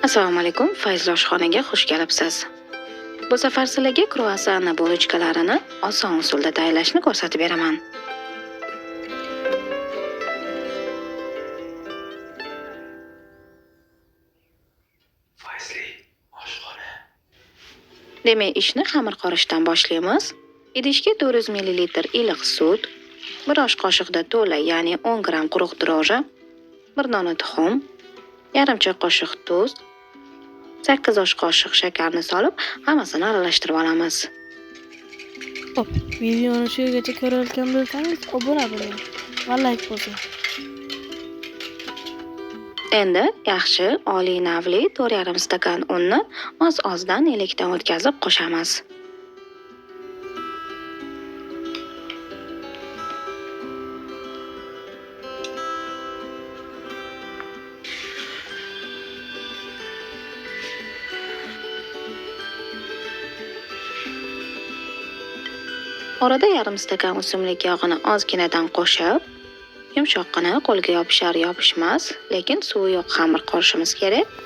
Assalomu alaykum, Fayzli oshxonaga xush kelibsiz. Bu safar sizlarga kruassanni bulochkalarini oson usulda tayyorlashni ko'rsatib beraman. Fayzli oshxona. Demak, ishni xamir qorishdan boshlaymiz. Idishga 400 ml iliq sut, 1 osh qoshiqda to'la, ya'ni 10 gram quruq dro'jja, 1 dona tuxum, yarim choy qoshiq tuz, 8 osh qoshiq shakarni solib, hammasini aralashtirib olamiz. Hop, videoni shu yergacha ko'rayotgan bo'lsangiz, obuna bo'ling va like bosing. Endi yaxshi oliy navli 4,5 stakan unni oz-ozdan elakdan o'tkazib qo'shamiz. Orada yarim stakan o'simlik yog'ini ozginadan qo'shib, yumshoqqina qo'lga yopishar-yopishmas, lekin suvi yo'q xamir qorishimiz kerak.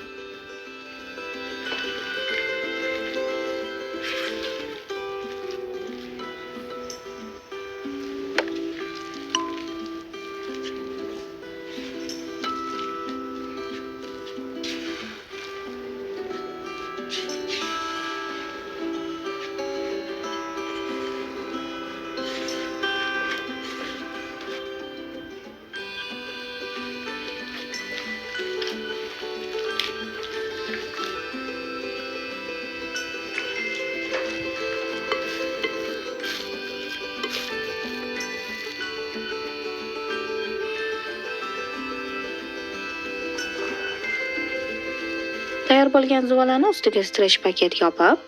Tayyor bo'lgan zuvalani ustiga strech paket yopib,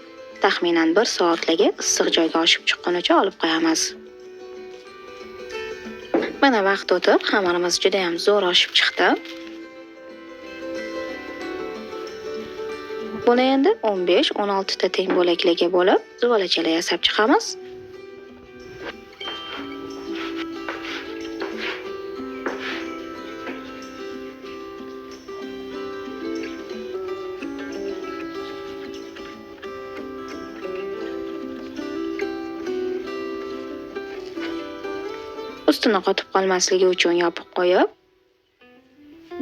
taxminan 1 soatlarga issiq joyga oshib chiqqunicha olib qo'yamiz. Mana vaqt o'tib, xamirimiz juda ham zo'r oshib chiqdi. Buni endi 15-16 ta teng bo'laklarga bo'lib, zuvalachalar yasab chiqamiz. Ustini qotib qolmasligi uchun yopib qo'yib,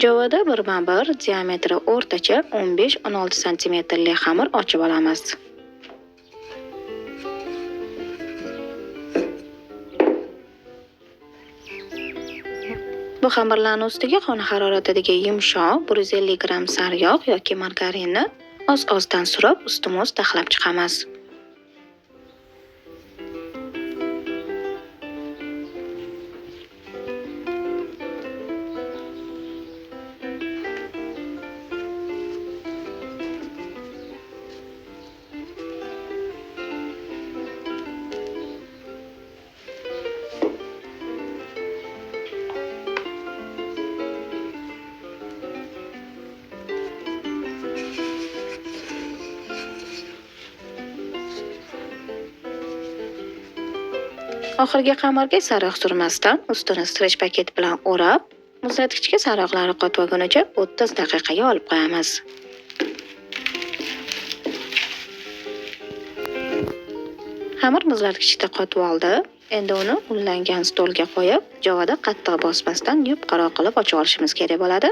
jovada birma-bir diametri o'rtacha 15-16 santimetrli xamir ochib olamiz. Bu xamirlarning ustiga xona haroratidagi yumshoq 150 gram sariyog' yoki margarinni oz-ozdan surib, ustma-ust taxlab chiqamiz. Oxirgi xamirga sariq surmasdan ustini strech paket bilan o'rab, muzlatgichga sariqlari qotmagunicha 30 daqiqaga olib qo'yamiz. Xamir muzlatgichda qotib oldi. Endi uni unlangan stolga qo'yib, jovada qattiq bosmasdan yupqaro qilib ochib olishimiz kerak bo'ladi.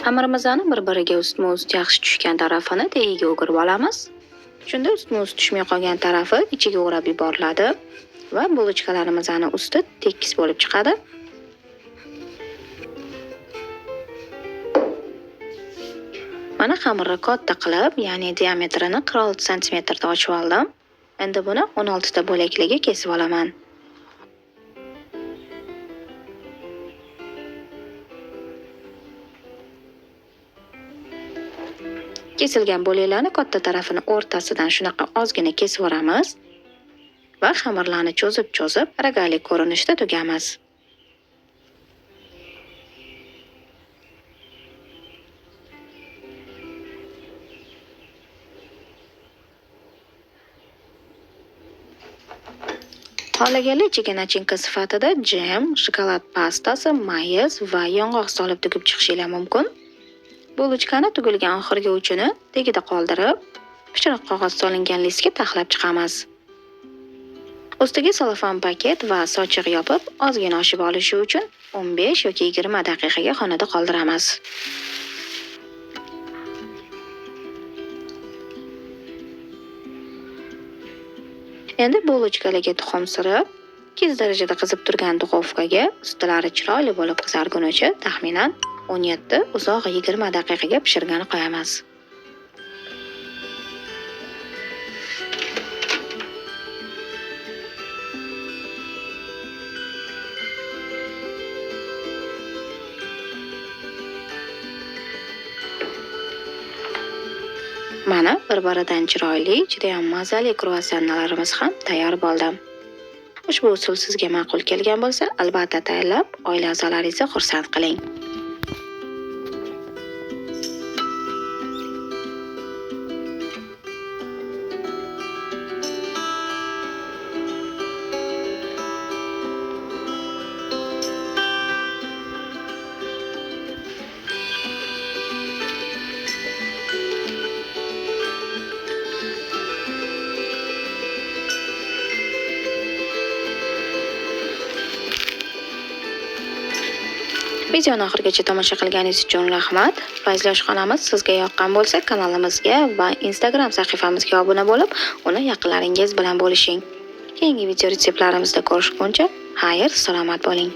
Xamirimizni bir-biriga ustma-ust yaxshi tushgan tarafini tagiga o'girib olamiz. Shunda ustma-ust tushmay qolgan tarafi ichiga o'rab yuboriladi va bulochkalarimizning usti tekis bo'lib chiqadi. Mana xamirni katta qilib, ya'ni diametrini 46 santimetrda ochib oldim. Endi buni 16 ta bo'laklarga kesib olaman. Kesilgan bo'laklarni katta tarafini o'rtasidan shunaqa ozgina kesib olamiz va xamirlarni cho'zib rogali ko'rinishda tugamiz. Xohlaganlar ichiga nachinka sifatida jem, shokolad pastasi, mayiz va yong'oq solib tugib chiqishingiz mumkin. Bulochkani tugilgan oxirgi uchini tagida qoldirib, pishiriq qog'oz solingan listga taxlab chiqamiz. Ustiga selofan paket va sochiq yopib, ozgina oshib olishi uchun 15 yoki 20 daqiqaga xonada qoldiramiz. Endi bulochkalarga tuxum surib, 200 darajada qizib turgan duxovkaga ustilari chiroyli bo'lib qizargunicha taxminan 17, uzog'i 20 daqiqaga pishirgani qo'yamiz. Mana bir-biridan chiroyli, juda ham mazali kruassanlarimiz ham tayyor bo'ldi. Ushbu usul sizga ma'qul kelgan bo'lsa, albatta tayyorlab, oila a'zolaringizni xursand qiling. Videoni oxirigacha tomosha qilganingiz uchun rahmat. Fayzli oshxonamiz sizga yoqqan bo'lsa, kanalimizga va Instagram sahifamizga obuna bo'lib, uni yaqinlaringiz bilan bo'lishing. Keyingi video retseptlarimizda ko'rishguncha, xayr, salomat bo'ling.